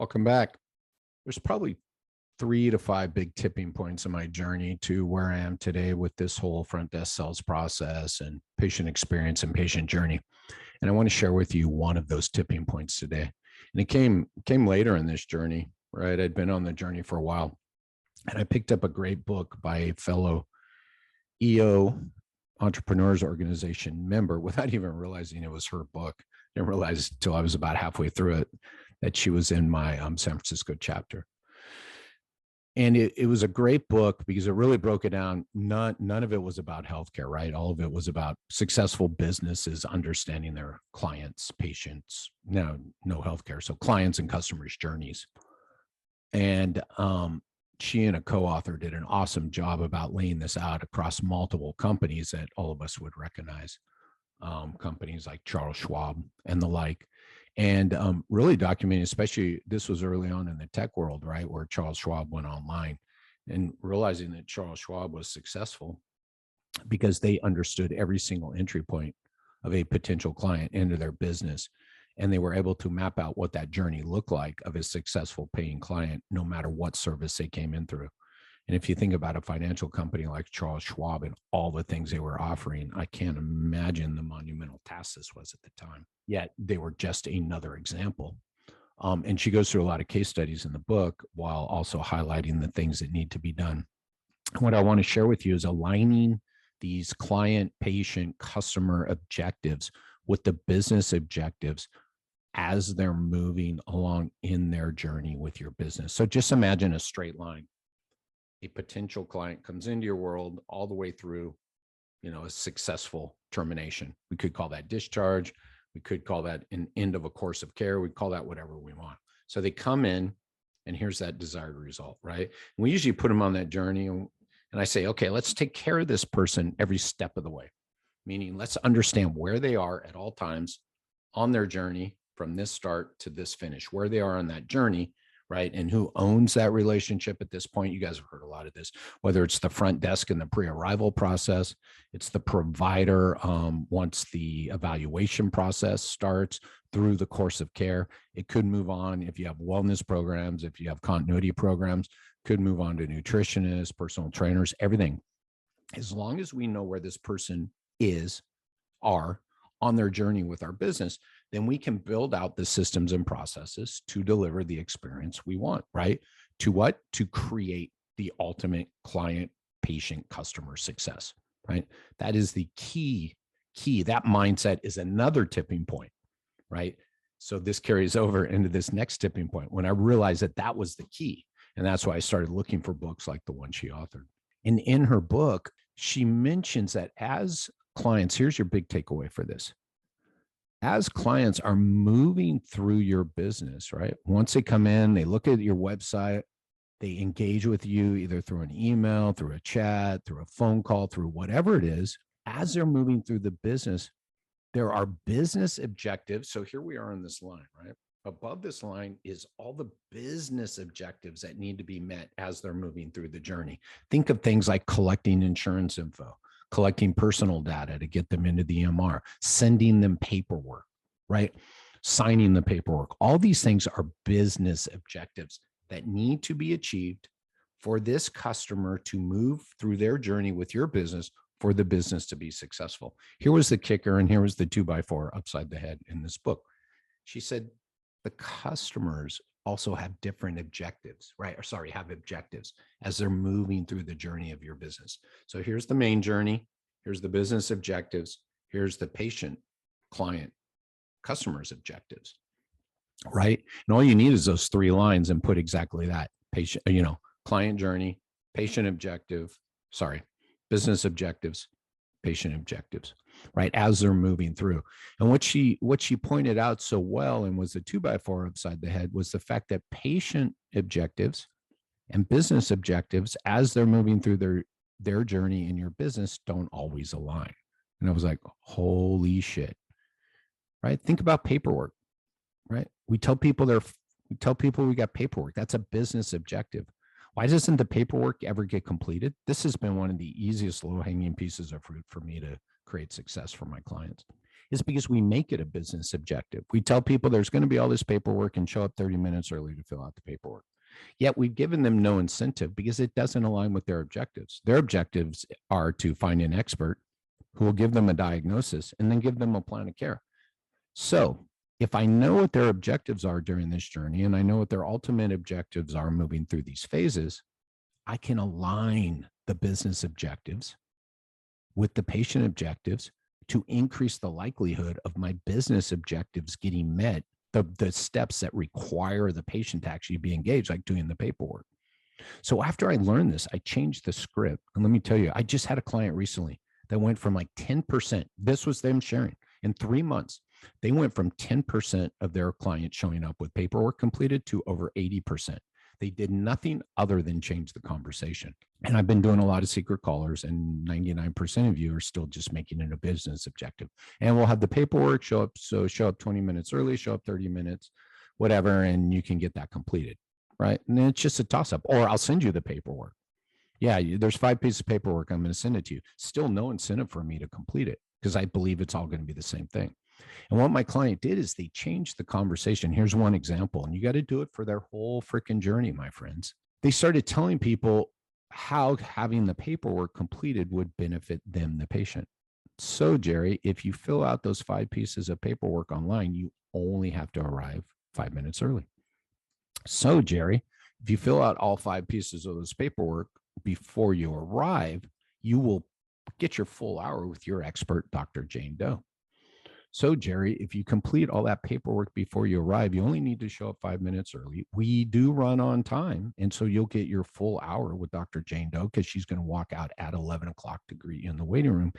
welcome back. There's probably 3 to 5 big tipping points in my journey to where I am today with this whole front desk sales process and patient experience and patient journey. And I want to share with you one of those tipping points today. And it came later in this journey, right? I'd been on the journey for a while, and I picked up a great book by a fellow EO Entrepreneurs Organization member without even realizing it was her book. I didn't realize until I was about halfway through it that she was in my San Francisco chapter. And it was a great book because it really broke it down. None of it was about healthcare, right? All of it was about successful businesses understanding their clients, patients, no healthcare. So clients and customers' journeys. And she and a co-author did an awesome job about laying this out across multiple companies that all of us would recognize, companies like Charles Schwab and the like. And really documenting, especially this was early on in the tech world, right, where Charles Schwab went online, and realizing that Charles Schwab was successful because they understood every single entry point of a potential client into their business. And they were able to map out what that journey looked like of a successful paying client, no matter what service they came in through. And if you think about a financial company like Charles Schwab and all the things they were offering, I can't imagine the monumental task this was at the time. Yet they were just another example. And she goes through a lot of case studies in the book while also highlighting the things that need to be done. What I want to share with you is aligning these client, patient, customer objectives with the business objectives as they're moving along in their journey with your business. So just imagine a straight line. A potential client comes into your world all the way through, a successful termination. We could call that discharge. We could call that an end of a course of care. We call that whatever we want. So they come in, and here's that desired result, right? And we usually put them on that journey, and I say, okay, let's take care of this person every step of the way. Meaning, let's understand where they are at all times on their journey from this start to this finish, where they are on that journey, right? And who owns that relationship at this point. You guys have heard a lot of this, whether it's the front desk in the pre-arrival process, it's the provider once the evaluation process starts through the course of care. It could move on if you have wellness programs, if you have continuity programs, could move on to nutritionists, personal trainers, everything. As long as we know where this person are on their journey with our business, then we can build out the systems and processes to deliver the experience we want, right? To what? To create the ultimate client, patient, customer success, right? That is the key. That mindset is another tipping point, right? So this carries over into this next tipping point when I realized that was the key. And that's why I started looking for books like the one she authored. And in her book, she mentions that as clients, here's your big takeaway for this. As clients are moving through your business, right? Once they come in, they look at your website, they engage with you either through an email, through a chat, through a phone call, through whatever it is. As they're moving through the business, there are business objectives. So here we are on this line, right? Above this line is all the business objectives that need to be met as they're moving through the journey. Think of things like collecting insurance info, collecting personal data to get them into the EMR, sending them paperwork, right? Signing the paperwork. All these things are business objectives that need to be achieved for this customer to move through their journey with your business for the business to be successful. Here was the kicker, and here was the 2x4 upside the head in this book. She said, the customers also have different objectives, right? Or sorry, have objectives as they're moving through the journey of your business. So here's the main journey. Here's the business objectives. Here's the patient, client, customers objectives, right? And all you need is those 3 lines and put exactly that: patient, client journey, patient objective, business objectives, patient objectives, right? As they're moving through. And what she pointed out so well, and was the 2x4 upside the head, was the fact that patient objectives and business objectives, as they're moving through their journey in your business, don't always align. And I was like, holy shit, right? Think about paperwork, right? We tell people we got paperwork. That's a business objective. Why doesn't the paperwork ever get completed? This has been one of the easiest low-hanging pieces of fruit for me to create success for my clients. is because we make it a business objective. We tell people there's going to be all this paperwork and show up 30 minutes early to fill out the paperwork. Yet we've given them no incentive because it doesn't align with their objectives. Their objectives are to find an expert who will give them a diagnosis and then give them a plan of care. So if I know what their objectives are during this journey, and I know what their ultimate objectives are moving through these phases, I can align the business objectives with the patient objectives to increase the likelihood of my business objectives getting met, the steps that require the patient to actually be engaged, like doing the paperwork. So after I learned this, I changed the script. And let me tell you, I just had a client recently that went from like 10%. This was them sharing in 3 months. They went from 10% of their clients showing up with paperwork completed to over 80%. They did nothing other than change the conversation. And I've been doing a lot of secret callers, and 99% of you are still just making it a business objective. And we'll have the paperwork show up. So show up 20 minutes early, show up 30 minutes, whatever, and you can get that completed, right? And then it's just a toss up, or I'll send you the paperwork. Yeah, there's 5 pieces of paperwork. I'm going to send it to you. Still no incentive for me to complete it because I believe it's all going to be the same thing. And what my client did is they changed the conversation. Here's one example, and you got to do it for their whole freaking journey, my friends. They started telling people how having the paperwork completed would benefit them, the patient. So, Jerry, if you fill out those 5 pieces of paperwork online, you only have to arrive 5 minutes early. So, Jerry, if you fill out all 5 pieces of this paperwork before you arrive, you will get your full hour with your expert, Dr. Jane Doe. So, Jerry, if you complete all that paperwork before you arrive, you only need to show up 5 minutes early. We do run on time. And so you'll get your full hour with Dr. Jane Doe because she's going to walk out at 11 o'clock to greet you in the waiting room.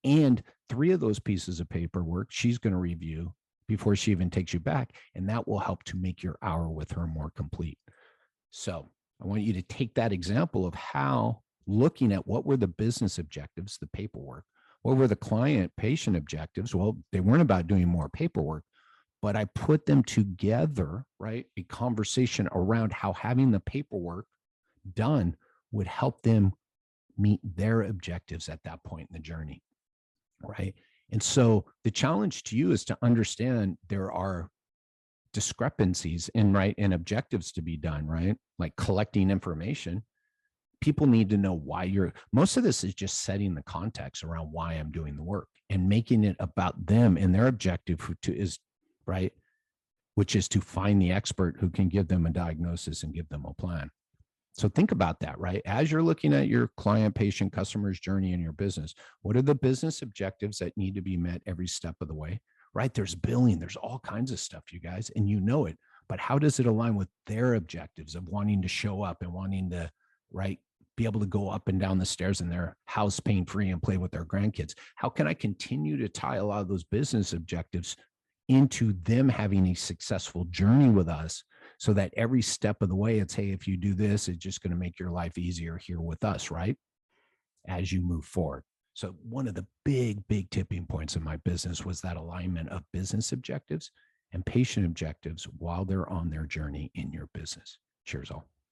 And 3 of those pieces of paperwork she's going to review before she even takes you back. And that will help to make your hour with her more complete. So I want you to take that example of how looking at what were the business objectives, the paperwork. What were the client patient objectives? Well, they weren't about doing more paperwork, but I put them together, right? A conversation around how having the paperwork done would help them meet their objectives at that point in the journey, right? And so the challenge to you is to understand there are discrepancies in objectives to be done, right? Like collecting information. People need to know why most of this is just setting the context around why I'm doing the work and making it about them and their objective which is to find the expert who can give them a diagnosis and give them a plan. So think about that, right? As you're looking at your client, patient, customer's journey in your business, what are the business objectives that need to be met every step of the way, right? There's billing, there's all kinds of stuff, you guys, and you know it, but how does it align with their objectives of wanting to show up and wanting to, be able to go up and down the stairs in their house pain-free and play with their grandkids? How can I continue to tie a lot of those business objectives into them having a successful journey with us so that every step of the way, it's, hey, if you do this, it's just going to make your life easier here with us, right? As you move forward. So one of the big tipping points in my business was that alignment of business objectives and patient objectives while they're on their journey in your business. Cheers all.